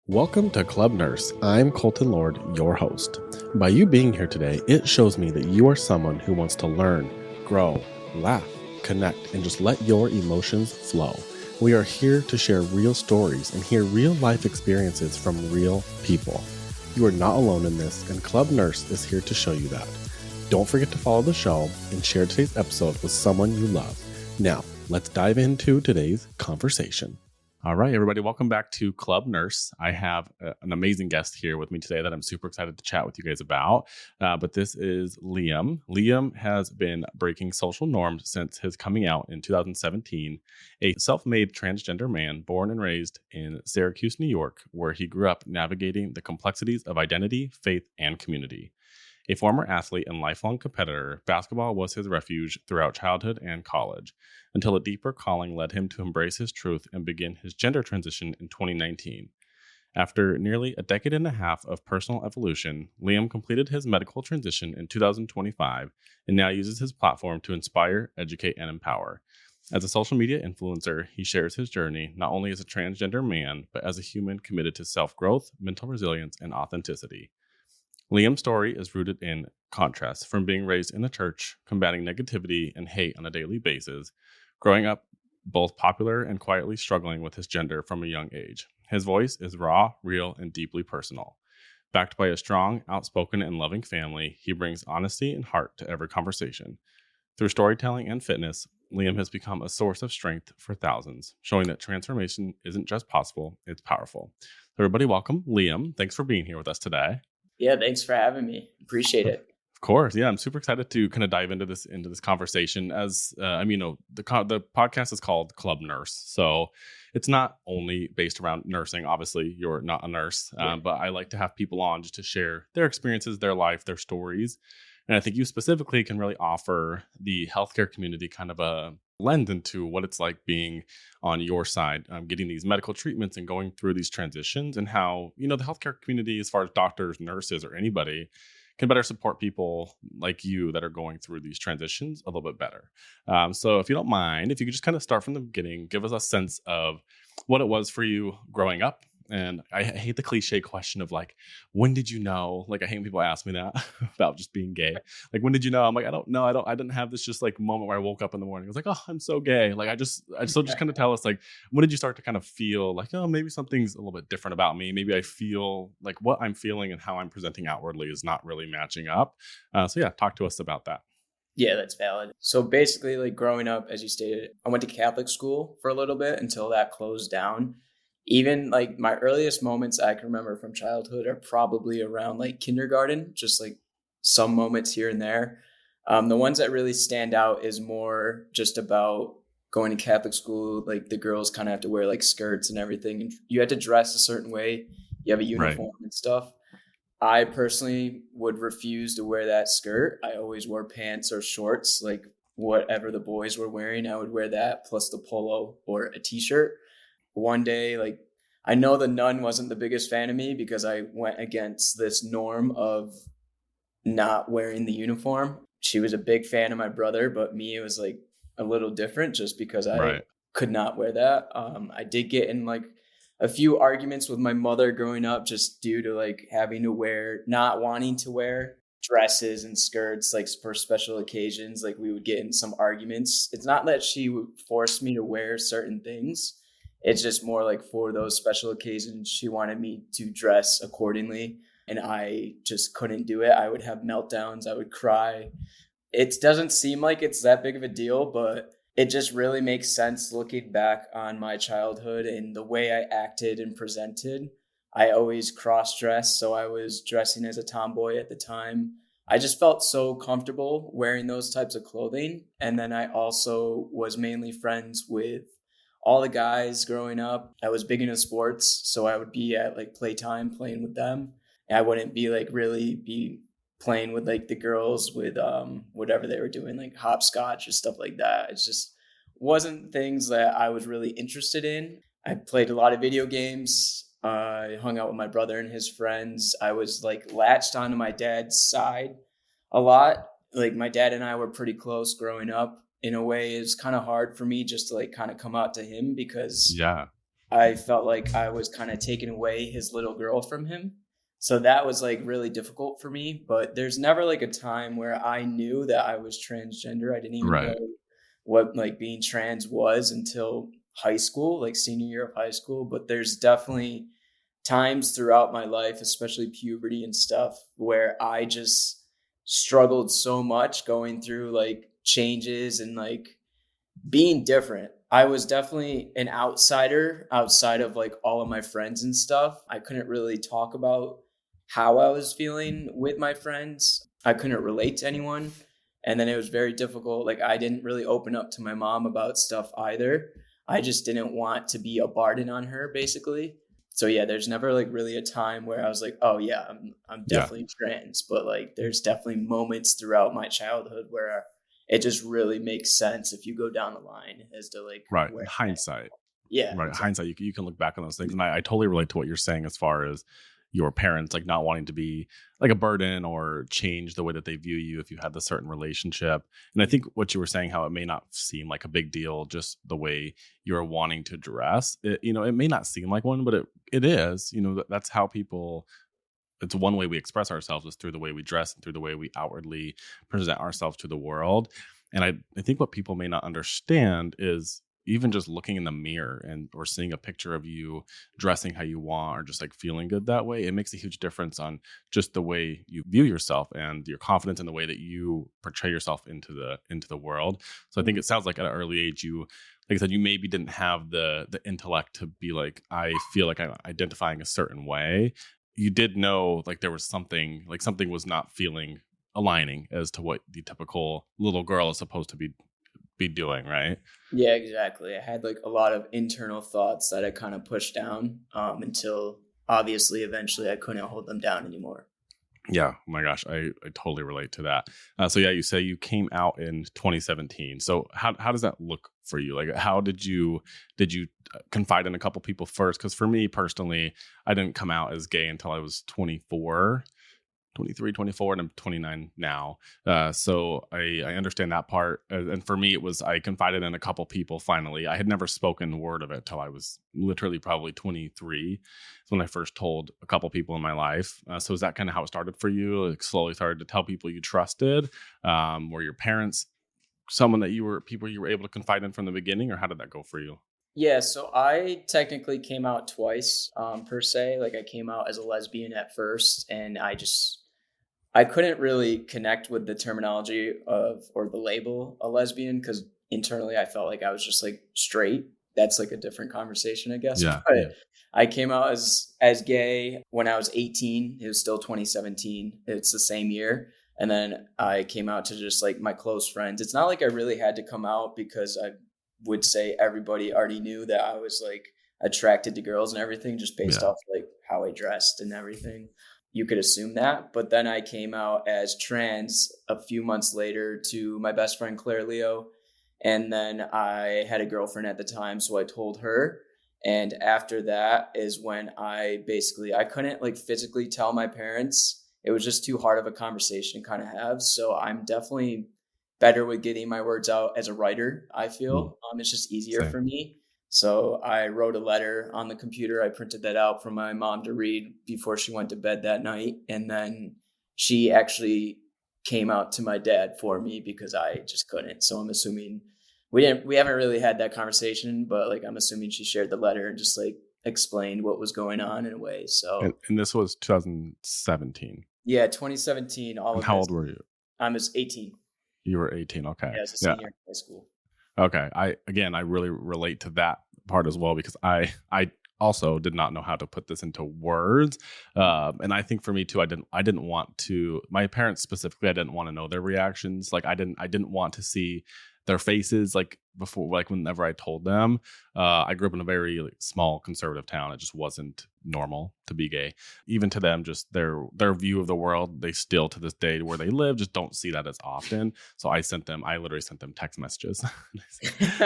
Welcome to Club Nurse. I'm Colton Lord, your host. By you being here today, it shows me that you are someone who wants to learn, grow, laugh, connect, and just let your emotions flow. We are here to share real stories and hear real life experiences from real people. You are not alone in this, and Club Nurse is here to show you that. Don't forget to follow the show and share today's episode with someone you love. Now, let's dive into today's conversation. All right, everybody, welcome back to Club Nurse. I have an amazing guest here with me today that I'm super excited to chat with you guys about. But this is Liam. Liam has been breaking social norms since his coming out in 2017, a self-made transgender man born and raised in Syracuse, New York, where he grew up navigating the complexities of identity, faith, and community. A former athlete and lifelong competitor, basketball was his refuge throughout childhood and college, until a deeper calling led him to embrace his truth and begin his gender transition in 2019. After nearly a decade and a half of personal evolution, Liam completed his medical transition in 2025 and now uses his platform to inspire, educate, and empower. As a social media influencer, he shares his journey not only as a transgender man, but as a human committed to self-growth, mental resilience, and authenticity. Liam's story is rooted in contrast, from being raised in the church, combating negativity and hate on a daily basis, growing up both popular and quietly struggling with his gender from a young age. His voice is raw, real, and deeply personal. Backed by a strong, outspoken, and loving family, he brings honesty and heart to every conversation. Through storytelling and fitness, Liam has become a source of strength for thousands, showing that transformation isn't just possible, it's powerful. So everybody, welcome Liam. Thanks for being here with us today. Yeah, thanks for having me. Appreciate it. Of course, yeah, I'm super excited to kind of dive into this conversation. As the podcast is called Club Nurse, so it's not only based around nursing. Obviously, you're not a nurse, but I like to have people on just to share their experiences, their life, their stories, and I think you specifically can really offer the healthcare community kind of a lens into what it's like being on your side, getting these medical treatments and going through these transitions, and how the healthcare community, as far as doctors, nurses, or anybody, can better support people like you that are going through these transitions a little bit better. So if you don't mind, if you could just kind of start from the beginning, give us a sense of what it was for you growing up. And I hate the cliche question of like, when did you know? Like, I hate when people ask me that about just being gay. Like, when did you know? I'm like, I don't know. I didn't have this just like moment where I woke up in the morning. I was like, oh, I'm so gay. Like, just kind of tell us, like, when did you start to kind of feel like, oh, maybe something's a little bit different about me. Maybe I feel like what I'm feeling and how I'm presenting outwardly is not really matching up. So yeah, talk to us about that. Yeah, that's valid. So basically, like growing up, as you stated, I went to Catholic school for a little bit until that closed down. Even like my earliest moments I can remember from childhood are probably around like kindergarten, just like some moments here and there. The ones that really stand out is more just about going to Catholic school. Like the girls kind of have to wear like skirts and everything, and you had to dress a certain way. You have a uniform and stuff. I personally would refuse to wear that skirt. I always wore pants or shorts, like whatever the boys were wearing. I would wear that plus the polo or a t-shirt. One day, like I know the nun wasn't the biggest fan of me because I went against this norm of not wearing the uniform. She was a big fan of my brother, but me, it was like a little different just because I could not wear that. I did get in like a few arguments with my mother growing up just due to like having to wear, not wanting to wear dresses and skirts like for special occasions. Like we would get in some arguments. It's not that she would force me to wear certain things. It's just more like for those special occasions, she wanted me to dress accordingly. And I just couldn't do it. I would have meltdowns. I would cry. It doesn't seem like it's that big of a deal, but it just really makes sense looking back on my childhood and the way I acted and presented. I always cross-dressed, so I was dressing as a tomboy at the time. I just felt so comfortable wearing those types of clothing. And then I also was mainly friends with all the guys growing up. I was big into sports, so I would be at like playtime playing with them. And I wouldn't be like really be playing with like the girls with whatever they were doing, like hopscotch or stuff like that. It just wasn't things that I was really interested in. I played a lot of video games. I hung out with my brother and his friends. I was like latched onto my dad's side a lot. Like my dad and I were pretty close growing up. In a way, it's kind of hard for me just to like kind of come out to him because I felt like I was kind of taking away his little girl from him. So that was like really difficult for me. But there's never like a time where I knew that I was transgender. I didn't even know Right. what like being trans was until high school, like senior year of high school. But there's definitely times throughout my life, especially puberty and stuff, where I just struggled so much going through like changes and like being different. I was definitely an outsider outside of like all of my friends and stuff. I couldn't really talk about how I was feeling with my friends. I couldn't relate to anyone. And then it was very difficult. Like, I didn't really open up to my mom about stuff either. I just didn't want to be a burden on her, basically. So yeah, there's never like really a time where I was like, oh yeah, I'm Yeah. definitely trans. But like, there's definitely moments throughout my childhood where it just really makes sense if you go down the line as to like Right. where I'm at. Hindsight. Yeah, Right. exactly. Hindsight, you can look back on those things. And I totally relate to what you're saying as far as your parents like not wanting to be like a burden or change the way that they view you if you had this certain relationship. And I think what you were saying, how it may not seem like a big deal, just the way you're wanting to dress, it, it may not seem like one, but it is, that's how people, it's one way we express ourselves is through the way we dress and through the way we outwardly present ourselves to the world. And I think what people may not understand is even just looking in the mirror and or seeing a picture of you dressing how you want or just like feeling good that way, it makes a huge difference on just the way you view yourself and your confidence in the way that you portray yourself into the world. So I think it sounds like at an early age you, like I said, you maybe didn't have the intellect to be like, I feel like I'm identifying a certain way. You did know like there was something, like something was not feeling aligning as to what the typical little girl is supposed to be doing, right? Yeah, exactly. I had like a lot of internal thoughts that I kind of pushed down until obviously eventually I couldn't hold them down anymore. Yeah. Oh my gosh, I totally relate to that. So yeah, you say you came out in 2017. So how does that look for you? Like, how did you confide in a couple people first? Because for me personally, I didn't come out as gay until I was 24. 23, 24, and I'm 29 now. So I understand that part. And for me, it was, I confided in a couple people finally. I had never spoken word of it till I was literally probably 23. That's when I first told a couple people in my life. So is that kind of how it started for you? Like slowly started to tell people you trusted? Were your parents someone that people you were able to confide in from the beginning, or how did that go for you? Yeah, so I technically came out twice, per se. Like I came out as a lesbian at first, and I couldn't really connect with the terminology of or the label a lesbian because internally I felt like I was just like straight. That's like a different conversation, I guess. Yeah. But Yeah. I came out as gay when I was 18. It was still 2017. It's the same year. And then I came out to just like my close friends. It's not like I really had to come out because I would say everybody already knew that I was like attracted to girls and everything just based Yeah. off like how I dressed and everything. You could assume that. But then I came out as trans a few months later to my best friend Claire Leo. And then I had a girlfriend at the time, so I told her. And after that is when I couldn't like physically tell my parents. It was just too hard of a conversation to kind of have. So I'm definitely better with getting my words out as a writer, I Mm, feel. It's just easier same. for me. So I wrote a letter on the computer. I printed that out for my mom to read before she went to bed that night. And then she actually came out to my dad for me because I just couldn't. So I'm assuming we haven't really had that conversation, but like I'm assuming she shared the letter and just like explained what was going on in a way. So And this was 2017. yeah, 2017, all And of how this. old were you? I was 18. You were 18. Okay. Yeah, as a Yeah. senior in high school. Okay. I really relate to that part as well because I also did not know how to put this into words. And I think for me too, I didn't want to, my parents specifically, I didn't want to know their reactions. Like I didn't want to see their faces like before, like whenever I told them. I grew up in a very like, small conservative town. It just wasn't normal to be gay. Even to them, just their view of the world, they still to this day where they live just don't see that as often. So I literally sent them text messages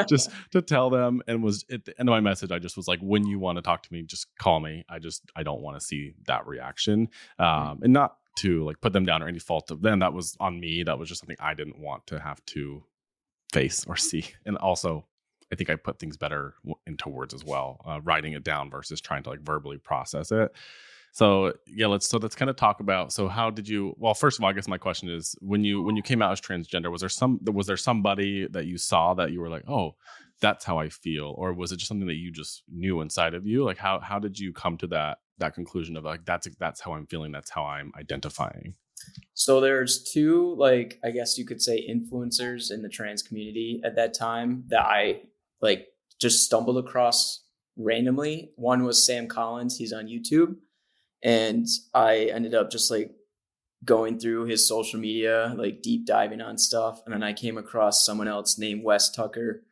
just to tell them, and was at the end of my message, I just was like, when you want to talk to me, just call me. I don't want to see that reaction. And not to like put them down or any fault of them. That was on me. That was just something I didn't want to have to face or see. And also I think I put things better into words as well, writing it down versus trying to like verbally process it. So yeah, let's kind of talk about, so how did you, well, first of all, I guess my question is, when you came out as transgender, was there somebody that you saw that you were like, oh, that's how I feel? Or was it just something that you just knew inside of you? Like how did you come to that conclusion of like, that's how I'm feeling, that's how I'm identifying? So there's two, like, I guess you could say influencers in the trans community at that time that I like just stumbled across randomly. One was Sam Collins. He's on YouTube. And I ended up just like going through his social media, like deep diving on stuff. And then I came across someone else named Wes Tucker.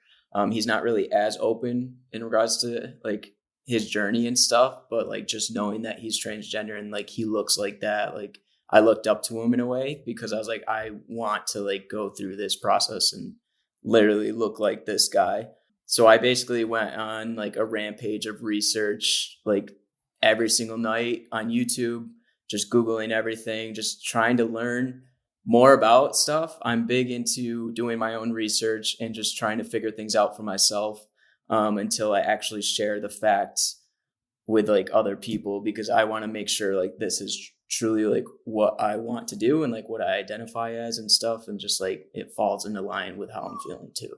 He's not really as open in regards to like his journey and stuff, but like just knowing that he's transgender and like he looks like that, like I looked up to him in a way because I was like, I want to like go through this process and literally look like this guy. So I basically went on like a rampage of research, like every single night on YouTube, just Googling everything, just trying to learn more about stuff. I'm big into doing my own research and just trying to figure things out for myself until I actually share the facts with like other people, because I want to make sure like this is truly like what I want to do and like what I identify as and stuff. And just like it falls into line with how I'm feeling too.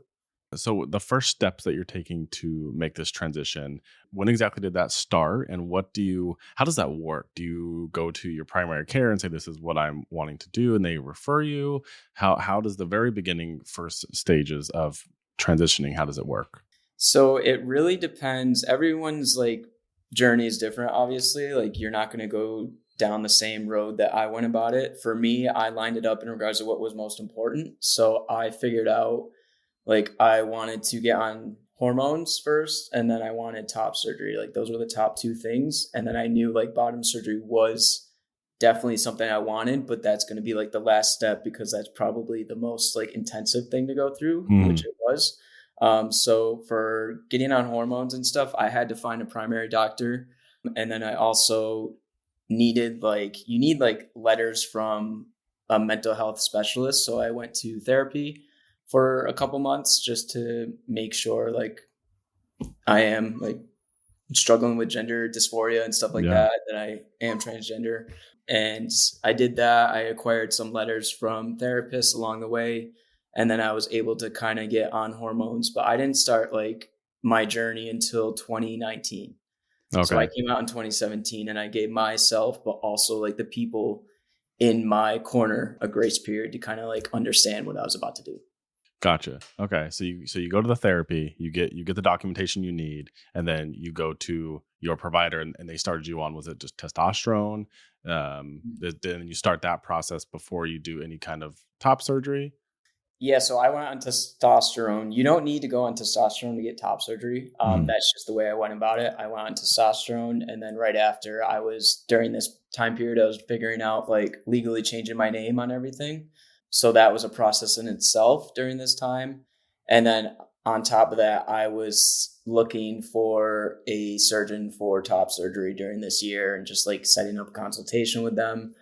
So the first steps that you're taking to make this transition, when exactly did that start, and how does that work? Do you go to your primary care and say, this is what I'm wanting to do, and they refer you? How does the very beginning first stages of transitioning, how does it work? So it really depends. Everyone's like journey is different, obviously. Like you're not going to go down the same road that I went about it. For me, I lined it up in regards to what was most important. So I figured out like I wanted to get on hormones first, and then I wanted top surgery. Like those were the top two things. And then I knew like bottom surgery was definitely something I wanted, but that's going to be like the last step because that's probably the most like intensive thing to go through, which it was. So for getting on hormones and stuff, I had to find a primary doctor. And then I also needed you need like letters from a mental health specialist. So I went to therapy for a couple months just to make sure like I am like struggling with gender dysphoria and stuff like Yeah. that I am transgender. And I did that. I acquired some letters from therapists along the way. And then I was able to kind of get on hormones, but I didn't start like my journey until 2019. So I Okay. came out in 2017 and I gave myself, but also like the people in my corner, a grace period to kind of like understand what I was about to do. Gotcha. Okay. So you go to the therapy, you get the documentation you need, and then you go to your provider, and they started you on, was it just testosterone? Then you start that process before you do any kind of top surgery. Yeah, so I went on testosterone. You don't need to go on testosterone to get top surgery. That's just the way I went about it. I went on testosterone, and then right after, during this time period, I was figuring out like legally changing my name on everything. So that was a process in itself during this time. And then on top of that, I was looking for a surgeon for top surgery during this year and just like setting up a consultation with them,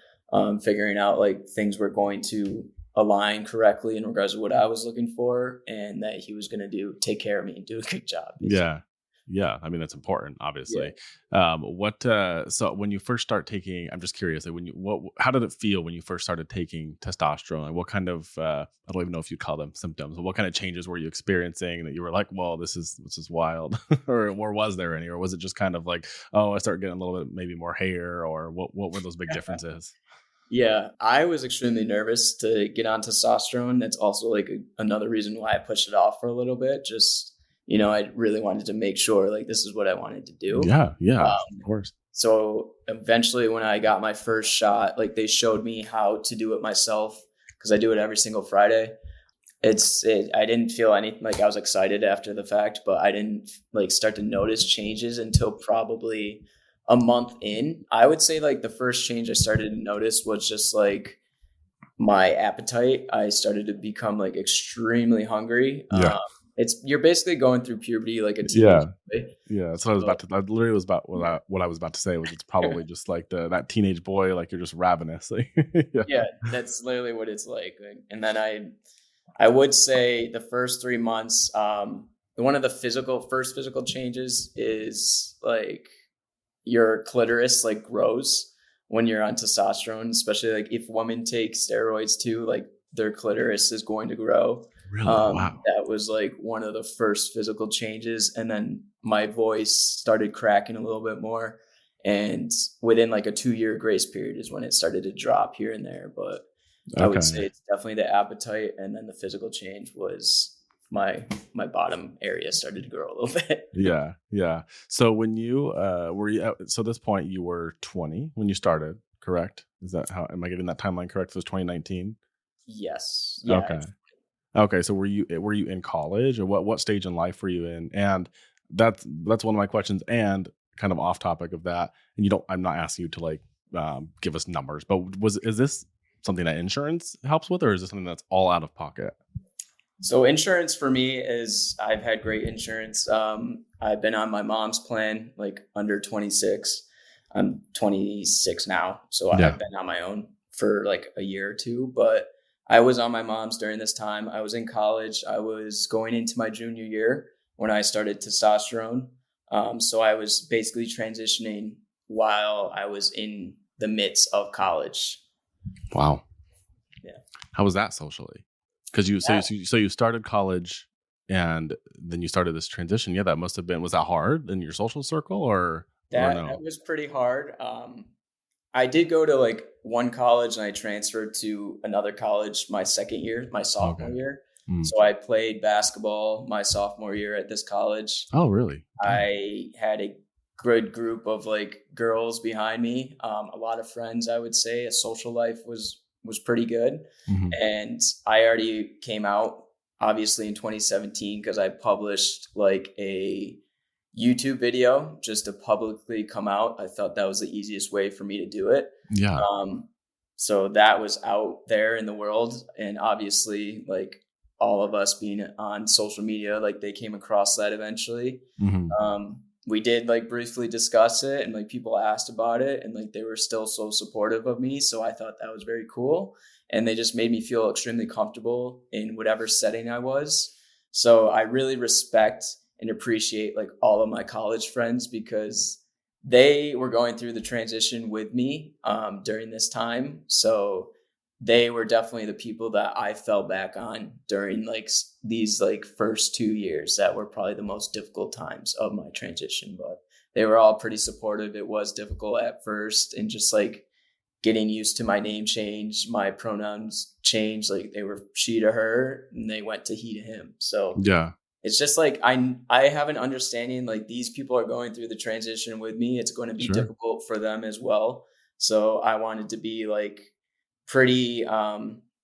figuring out like things were going to align correctly in regards to what I was looking for, and that he was going to take care of me and do a good job. Yeah. Yeah. I mean, that's important, obviously. So when you first start taking, I'm just curious, like how did it feel when you first started taking testosterone? Like what kind of, I don't even know if you call them symptoms, but what kind of changes were you experiencing that you were like, well, this is wild, or was there any, or was it just kind of like, oh, I started getting a little bit, maybe more hair, or what were those big differences? Yeah, I was extremely nervous to get on testosterone. That's also like another reason why I pushed it off for a little bit. Just, I really wanted to make sure like this is what I wanted to do. Yeah. Yeah. Of course. So eventually when I got my first shot, like they showed me how to do it myself because I do it every single Friday. I didn't feel like I was excited after the fact, but I didn't like start to notice changes until probably a month in. I would say like the first change I started to notice was just like my appetite. I started to become like extremely hungry. Yeah. You're basically going through puberty like a teenage Yeah. boy. Yeah, that's what I was about to. I literally was about what I was about to say was it's probably just like that teenage boy, like you're just ravenous. Like, yeah. Yeah, that's literally what it's like. And then I would say the first 3 months, one of the first physical changes is like your clitoris like grows when you're on testosterone, especially like if women take steroids too, like their clitoris is going to grow. Really? Wow. That was like one of the first physical changes. And then my voice started cracking a little bit more. And within like a 2-year grace period is when it started to drop here and there. But I would say Okay. it's definitely the appetite. And then the physical change was my bottom area started to grow a little bit. Yeah. Yeah. So when you were you so at this point you were 20 when you started, correct? Is that how am I getting that timeline correct? So it was 2019? Yes. Yeah. Okay. Okay, so were you in college, or what stage in life were you in? And that's one of my questions, and kind of off topic of that. And I'm not asking you to like give us numbers, but is this something that insurance helps with, or is this something that's all out of pocket? So insurance for me is I've had great insurance. I've been on my mom's plan, like under 26. I'm 26 now, so Yeah. I've been on my own for like a year or two. But I was on my mom's during this time. I was in college. I was going into my junior year when I started testosterone. So I was basically transitioning while I was in the midst of college. Wow. Yeah. How was that socially? Because you started college and then you started this transition. Yeah, that must have been. Was that hard in your social circle, or That no? was pretty hard. I did go to like one college and I transferred to another college my second year, my sophomore Okay. year. Mm. So I played basketball my sophomore year at this college. Oh, really? Dang. I had a good group of like girls behind me, a lot of friends. I would say a social life was pretty good, Hmm. and I already came out obviously in 2017 because I published like a YouTube video just to publicly come out. I thought that was the easiest way for me to do it. Yeah. Um, so that was out there in the world, and obviously, like all of us being on social media, like they came across that eventually. Hmm. We did like briefly discuss it, and like people asked about it, and like they were still so supportive of me. So I thought that was very cool, and they just made me feel extremely comfortable in whatever setting I was. So I really respect and appreciate like all of my college friends because they were going through the transition with me during this time. So they were definitely the people that I fell back on during like these like first 2 years that were probably the most difficult times of my transition. But they were all pretty supportive. It was difficult at first, and just like getting used to my name change, my pronouns changed. Like they were she to her, and they went to he to him. So Yeah. it's just like I have an understanding like these people are going through the transition with me. It's going to be Sure. difficult for them as well. So I wanted to be like pretty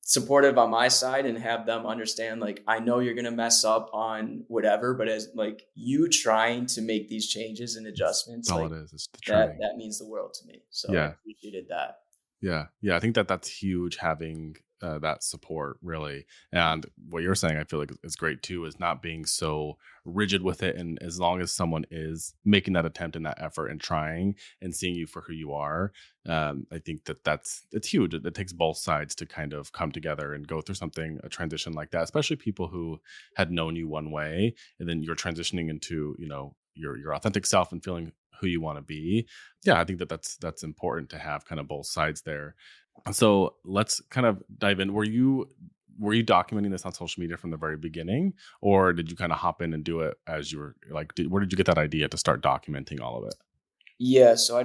supportive on my side and have them understand like I know you're going to mess up on whatever, but as like you trying to make these changes and adjustments, That's all like it is. It's the that trying. that means the world to me. So I Yeah. appreciated that. Yeah. Yeah. I think that's huge, having that support, really. And what you're saying, I feel like is great too, is not being so rigid with it. And as long as someone is making that attempt and that effort and trying and seeing you for who you are, I think it's huge. It takes both sides to kind of come together and go through a transition like that, especially people who had known you one way and then you're transitioning into, your authentic self and feeling who you want to be. Yeah, I think that's important to have kind of both sides there. So let's kind of dive in. Were you documenting this on social media from the very beginning, or did you kind of hop in and do it as you were like? Where did you get that idea to start documenting all of it? Yeah, so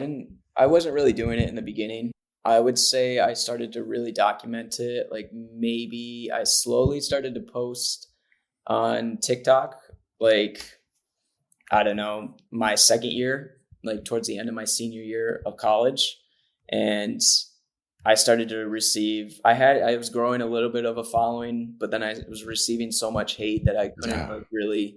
I wasn't really doing it in the beginning. I would say I started to really document it. Like maybe I slowly started to post on TikTok, like, I don't know, my second year, like towards the end of my senior year of college. And I started to I was growing a little bit of a following, but then I was receiving so much hate that I couldn't Yeah. like really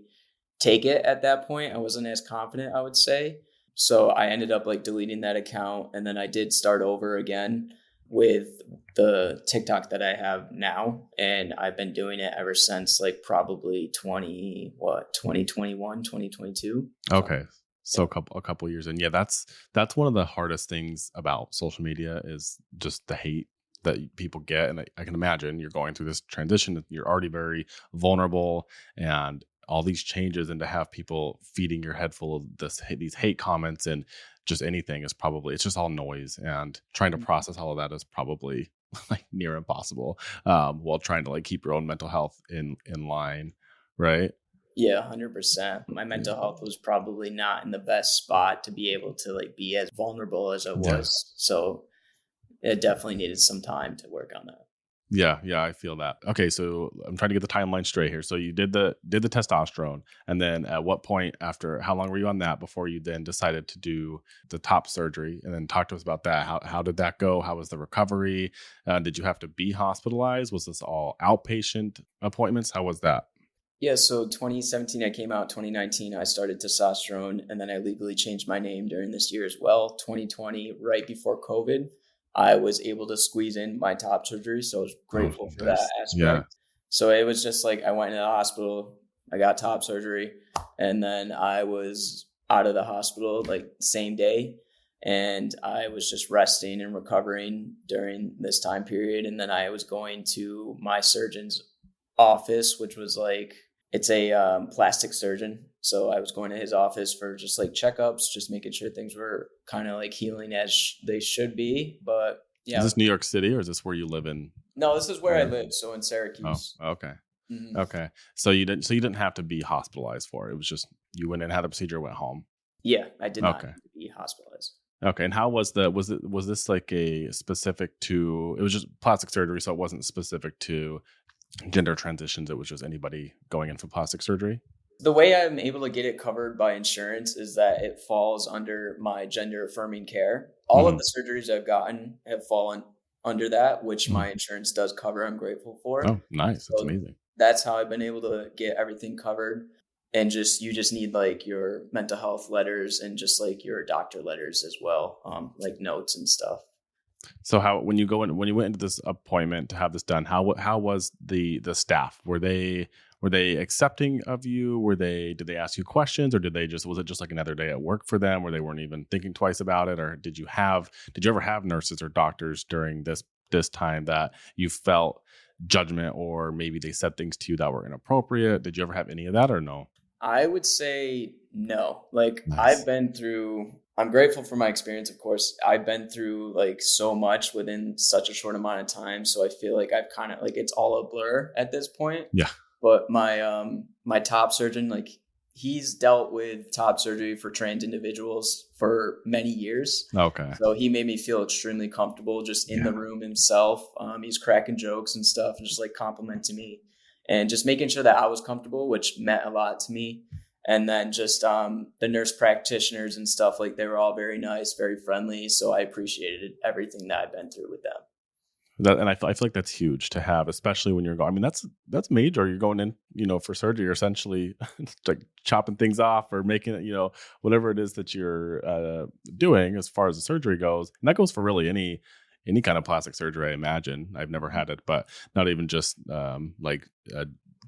take it at that point. I wasn't as confident, I would say. So I ended up like deleting that account, and then I did start over again with the TikTok that I have now, and I've been doing it ever since like probably 2021, 2022. So Okay. So a couple years in. Yeah, that's one of the hardest things about social media is just the hate that people get. And I can imagine you're going through this transition. You're already very vulnerable, and all these changes, and to have people feeding your head full of these hate comments and just anything is probably, it's just all noise, and trying to process all of that is probably like near impossible, while trying to like keep your own mental health in line, right? Yeah, 100%. My mental health was probably not in the best spot to be able to like be as vulnerable as I Yeah. was. So it definitely needed some time to work on that. Yeah, I feel that. Okay, so I'm trying to get the timeline straight here. So you did the testosterone, and then at what point, after how long were you on that before you then decided to do the top surgery? And then talk to us about that. How did that go? How was the recovery? Did you have to be hospitalized? Was this all outpatient appointments? How was that? Yeah, so 2017 I came out, 2019 I started testosterone, and then I legally changed my name during this year as well. 2020, right before COVID, I was able to squeeze in my top surgery, so I was Oh, grateful for that nice. Yeah. aspect. So it was just like I went into the hospital, I got top surgery, and then I was out of the hospital like same day, and I was just resting and recovering during this time period, and then I was going to my surgeon's office, which was like it's a plastic surgeon. So I was going to his office for just like checkups, just making sure things were kind of like healing as they should be. But Is yeah, this New York City, or is this where you live in? no, this is where I Or, live. So in oh, Syracuse. okay. Hmm. Okay. So you didn't have to be hospitalized for it. It was just you went and had a procedure, went home. Yeah, I did not Okay. need to be hospitalized. Okay. And how was this like a specific to, it was just plastic surgery, so it wasn't specific to gender transitions. It was just anybody going in for plastic surgery. The way I'm able to get it covered by insurance is that it falls under my gender affirming care. All of Hmm. the surgeries I've gotten have fallen under that, which Hmm. my insurance does cover. I'm grateful for. Oh, nice. That's So amazing. that's how I've been able to get everything covered. And just you just need like your mental health letters and just like your doctor letters as well, like notes and stuff. So how, when you went into this appointment to have this done, how was the staff? Were they accepting of you? Did they ask you questions, or was it just like another day at work for them where they weren't even thinking twice about it? Or did you ever have nurses or doctors during this time that you felt judgment, or maybe they said things to you that were inappropriate? Did you ever have any of that, or no? I would say no. Like Nice. I'm grateful for my experience, of course. I've been through like so much within such a short amount of time. So I feel like I've kind of like it's all a blur at this point. Yeah. But my top surgeon, like he's dealt with top surgery for trans individuals for many years. Okay. So he made me feel extremely comfortable just in Yeah. the room himself. He's cracking jokes and stuff and just like complimenting me and just making sure that I was comfortable, which meant a lot to me. And then just the nurse practitioners and stuff, like they were all very nice, very friendly. So I appreciated everything that I've been through with them. And I feel like that's huge to have, especially when you're going. I mean, that's major. You're going in, for surgery. You're essentially like chopping things off or making it, whatever it is that you're doing as far as the surgery goes. And that goes for really any kind of plastic surgery. I imagine. I've never had it, but not even just like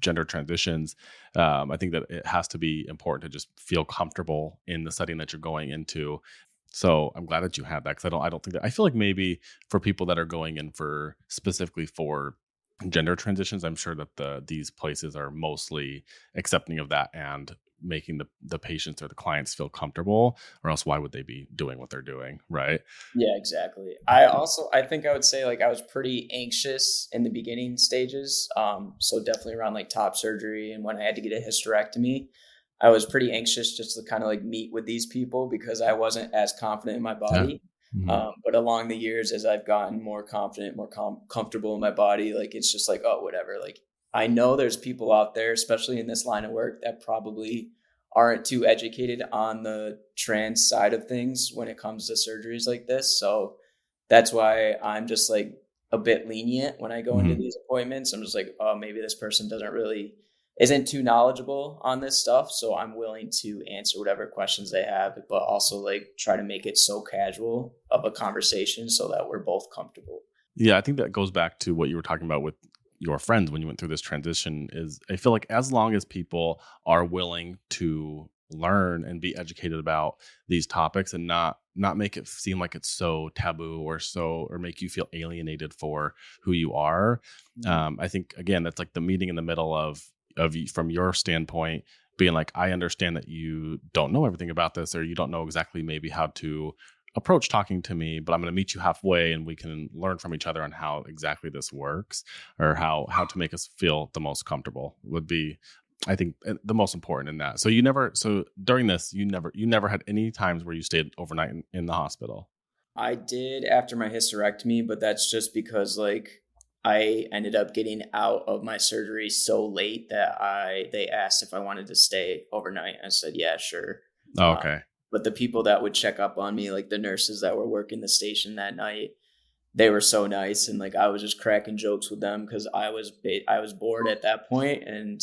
gender transitions. I think that it has to be important to just feel comfortable in the setting that you're going into. So I'm glad that you had that, because I don't think that, I feel like maybe for people that are going in for specifically for gender transitions, I'm sure that these places are mostly accepting of that and making the patients or the clients feel comfortable, or else why would they be doing what they're doing, right? Yeah, exactly. I think I would say like I was pretty anxious in the beginning stages. So definitely around like top surgery and when I had to get a hysterectomy, I was pretty anxious just to kind of like meet with these people because I wasn't as confident in my Yeah. body. Hmm. But along the years, as I've gotten more confident, more comfortable in my body, like it's just like, oh, whatever. Like I know there's people out there, especially in this line of work, that probably aren't too educated on the trans side of things when it comes to surgeries like this. So that's why I'm just like a bit lenient when I go into Hmm. these appointments. I'm just like, oh, maybe this person isn't too knowledgeable on this stuff. So I'm willing to answer whatever questions they have, but also like try to make it so casual of a conversation so that we're both comfortable. Yeah, I think that goes back to what you were talking about with your friends when you went through this transition. Is I feel like as long as people are willing to learn and be educated about these topics, and not make it seem like it's so taboo, or make you feel alienated for who you are. Mhm. I think again that's like the meeting in the middle of, from your standpoint, being like, I understand that you don't know everything about this, or you don't know exactly maybe how to approach talking to me, but I'm going to meet you halfway and we can learn from each other on how exactly this works, or how to make us feel the most comfortable would be, I think, the most important in that. So during this, you never had any times where you stayed overnight in the hospital. I did after my hysterectomy, but that's just because like I ended up getting out of my surgery so late that they asked if I wanted to stay overnight. I said, yeah, sure. Oh, Uh, okay. but the people that would check up on me, like the nurses that were working the station that night, they were so nice, and like I was just cracking jokes with them because I was bored at that point. And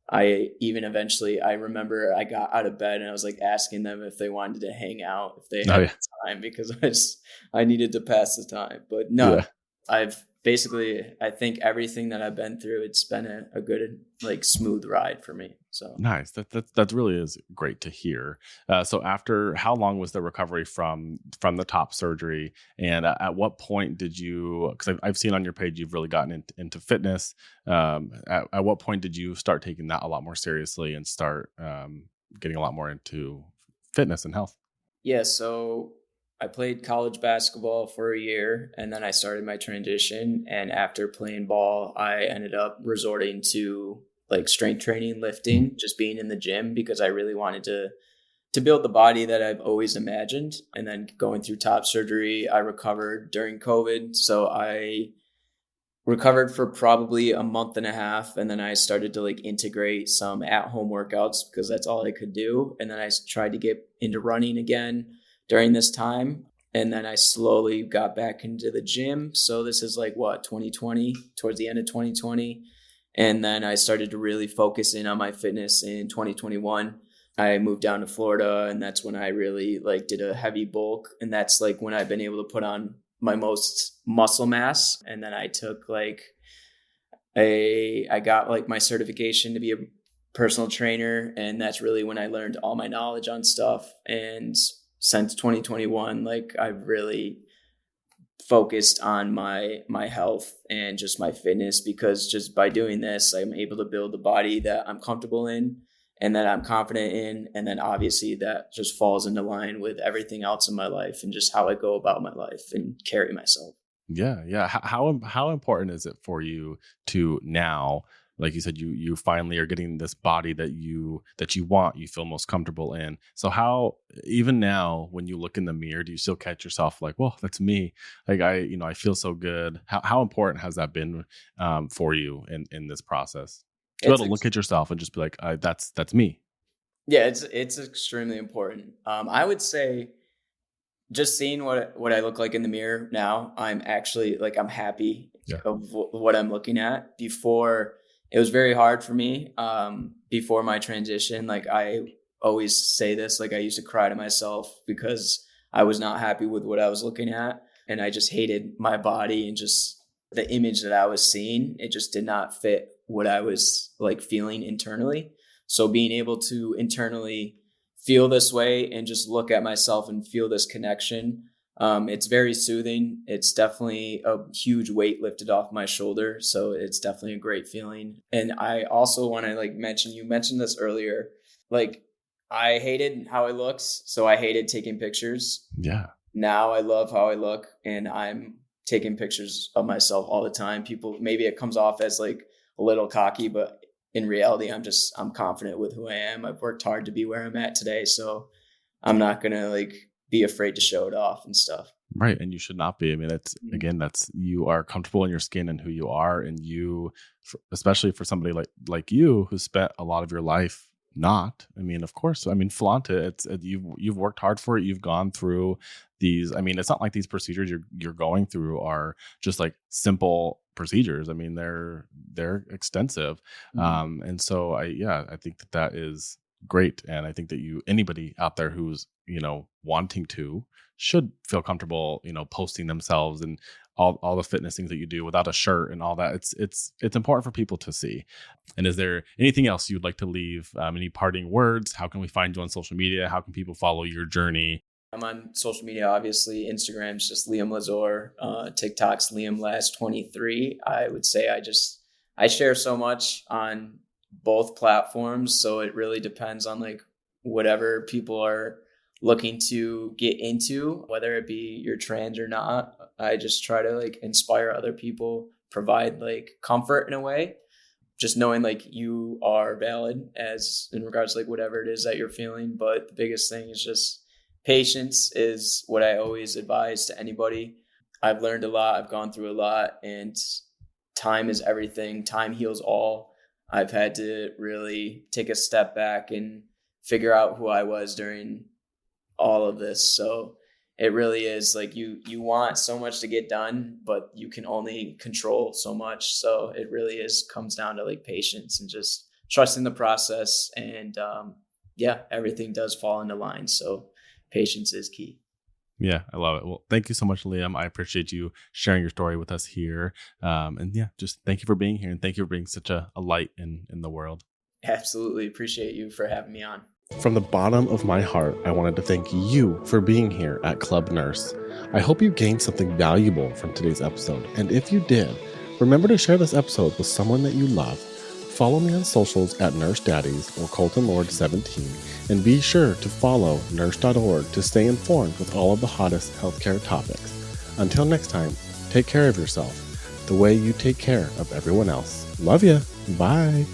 I even eventually, I remember I got out of bed and I was like asking them if they wanted to hang out, if they Oh had yeah. the time, because I needed to pass the time. But no, Yeah. I've basically, I think everything that I've been through, it's been a good, like smooth ride for me. So Nice. That really is great to hear. So after how long was the recovery from the top surgery, and at what point did you? Because I've seen on your page you've really gotten into fitness. At what point did you start taking that a lot more seriously and start getting a lot more into fitness and health? yeah, so I played college basketball for a year and then I started my transition. And after playing ball, I ended up resorting to like strength training, lifting, just being in the gym because I really wanted to build the body that I've always imagined. And then going through top surgery, I recovered during COVID. So I recovered for probably a month and a half, and then I started to like integrate some at-home workouts because that's all I could do. And then I tried to get into running again during this time, and then I slowly got back into the gym. So this is like what, 2020, towards the end of 2020. And then I started to really focus in on my fitness in 2021. I moved down to Florida, and that's when I really like did a heavy bulk, and that's like when I've been able to put on my most muscle mass. And then I took like I got like my certification to be a personal trainer, and that's really when I learned all my knowledge on stuff. And since 2021, like I've really focused on my health and just my fitness, because just by doing this I'm able to build a body that I'm comfortable in and that I'm confident in, and then obviously that just falls into line with everything else in my life and just how I go about my life and carry myself. Yeah, yeah. How important is it for you to now, like you said, you finally are getting this body that you want, you feel most comfortable in. So how, even now when you look in the mirror, do you still catch yourself like, well, that's me. Like I feel so good. How important has that been for you in this process? To be It's able to look at yourself and just be like, that's me. Yeah, it's extremely important. I would say just seeing what I look like in the mirror now, I'm actually like I'm happy Yeah. of what I'm looking at. Before, it was very hard for me. Before my transition, like I always say this, like I used to cry to myself because I was not happy with what I was looking at, and I just hated my body and just the image that I was seeing. It just did not fit what I was like feeling internally. So being able to internally feel this way and just look at myself and feel this connection, it's very soothing. It's definitely a huge weight lifted off my shoulder. So it's definitely a great feeling. And I also want to like mention, you mentioned this earlier, like I hated how I looked. So I hated taking pictures. Yeah. Now I love how I look, and I'm taking pictures of myself all the time. People, maybe it comes off as like a little cocky, but in reality, I'm confident with who I am. I've worked hard to be where I'm at today, so I'm not gonna like be afraid to show it off and stuff. Right. And you should not be. I mean, that's again, that's you are comfortable in your skin and who you are. And especially for somebody like you who spent a lot of your life not, I mean, of course, I mean, flaunt it. You've worked hard for it. You've gone through these. I mean, it's not like these procedures you're going through are just like simple procedures. I mean, they're extensive. Mhm. And so I think that is great. And I think that anybody out there who's, wanting to, should feel comfortable, posting themselves and all the fitness things that you do without a shirt and all that. It's important for people to see. And is there anything else you'd like to leave? Any parting words? How can we find you on social media? How can people follow your journey? I'm on social media, obviously. Instagram's just Liam Lazore. TikTok's Liam Last 23. I would say I share so much on both platforms. So it really depends on like whatever people are looking to get into, whether it be you're trans or not. I just try to like inspire other people, provide like comfort in a way, just knowing like you are valid as in regards to like whatever it is that you're feeling. But the biggest thing is just patience is what I always advise to anybody. I've learned a lot, I've gone through a lot, and time is everything. Time heals all. I've had to really take a step back and figure out who I was during all of this. So it really is like you want so much to get done, but you can only control so much. So it really is comes down to like patience and just trusting the process. And yeah, everything does fall into line. So patience is key. Yeah, I love it. Well, thank you so much, Liam. I appreciate you sharing your story with us here. And yeah, just thank you for being here, and thank you for being such a light in the world. Absolutely appreciate you for having me on. From the bottom of my heart, I wanted to thank you for being here at Club Nurse. I hope you gained something valuable from today's episode. And if you did, remember to share this episode with someone that you love. Follow me on socials at Nurse Daddies or Colton Lord 17, and be sure to follow Nurse.org to stay informed with all of the hottest healthcare topics. Until next time, take care of yourself the way you take care of everyone else. Love ya. Bye.